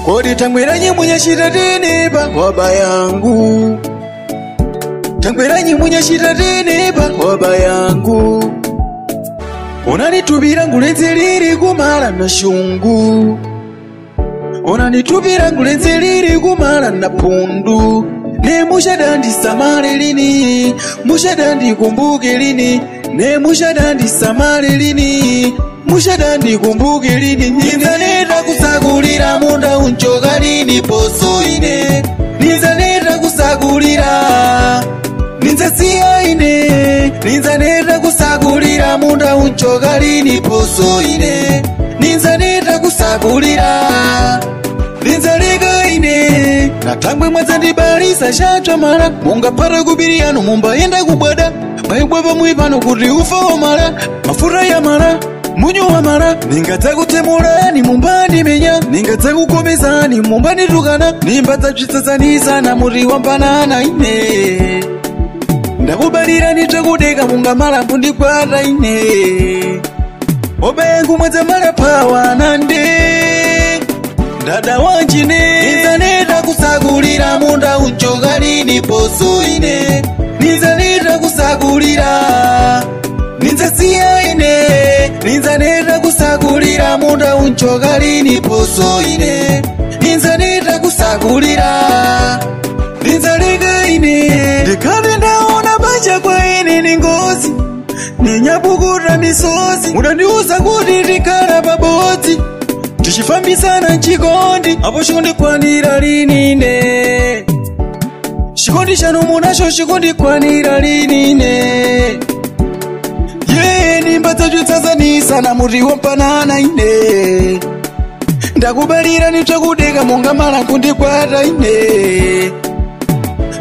Kodi tangweranyi munyashira teneba waba yangu. Tangweranyi munyashira teneba waba yangu. Unanitubira ngulenze liri kumala na shungu. Unanitubira ngulenze liri kumala na pundu. Ne mushadandi samale lini, mushadandi kumbuke lini. Ne mushadandi samale lini, mushadandi kumbuke lini. Nizaneta kusagulira munda unchoka lini poso ine. Nizaneta kusagulira ninzasiya ine. Nizaneta kusagulira munda unchoka lini poso ine. Nizaneta kusagulira ninzaleka ine. Natangwe mwazandibalisa shacha mara. Munga para kubiriano mumba yenda kubwada. Maibwaba muipano kuti ufa wa mara. Mafura ya mara, munyo wa mara. Ningatza kutemulani mumbani menya. Ningatza kukomezani mumbani tukana. Nimbatsa chitsatsanisa na muri wa mpanana ine. Ndakubalira nitakudeka munga mala mpundikwata ine. Obengu mwaza mala pawa nande. Dada wanjine. Nizaneta kusagulira munda unchoka lini poso ine. Nizaneta kusagulira ninzasiya ine. Nizaneta kusagulira munda unchoka lini poso ine. Nizaneta kusagulira ninzaleka ine. Ndikale ndaona banja kwa ine ningozi. Ninyabukura misozi. Mudandiuza kuti ndikala pabodzi. Tichifambisana nchikondi. Apo chikondi kwanira lini ine. Chikondi chanu munasho chikondi kwanira lini ine. Nimbatsa chitsatsanisa na muri wampanana ine. Ndakubalira nitakudeka munga mala nkundikwata ine.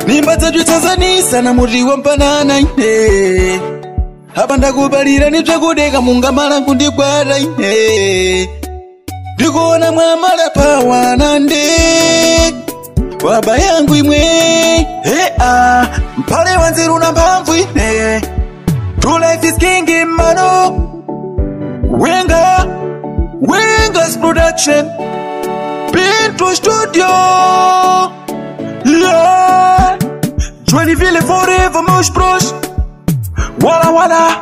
Nimbatsa chitsatsanisa na muri wampanana ine. Apa ndakubalira nitakudeka munga mala nkundikwata ine. Ndikuona mwamala pawa nande. Waba yangu imwe. Mpale wanziru na mpamvu ine. True life is king in mano. Wenga's production. Pinto studio. Yeah. Joinville forever meus pros. Wala wala.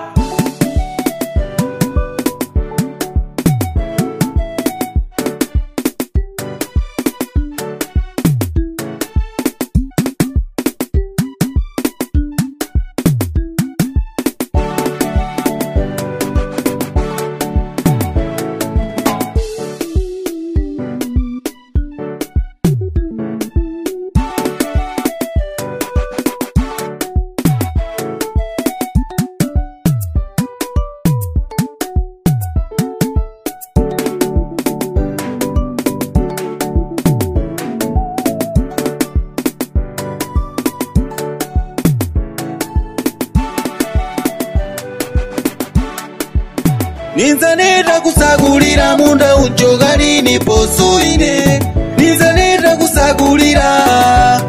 Nizaneta kusagulira munda unchoka lini poso ine. Nizaneta kusagulira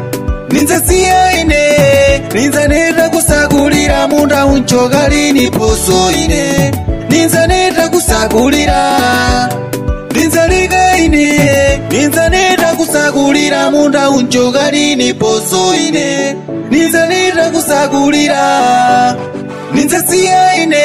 ninzasiya ine. Nizaneta kusagulira munda unchoka lini poso ine. Nizaneta kusagulira ninzaleka ine. Nizaneta kusagulira munda unchoka lini poso ine. Nizaneta kusagulira ninzasiya ine.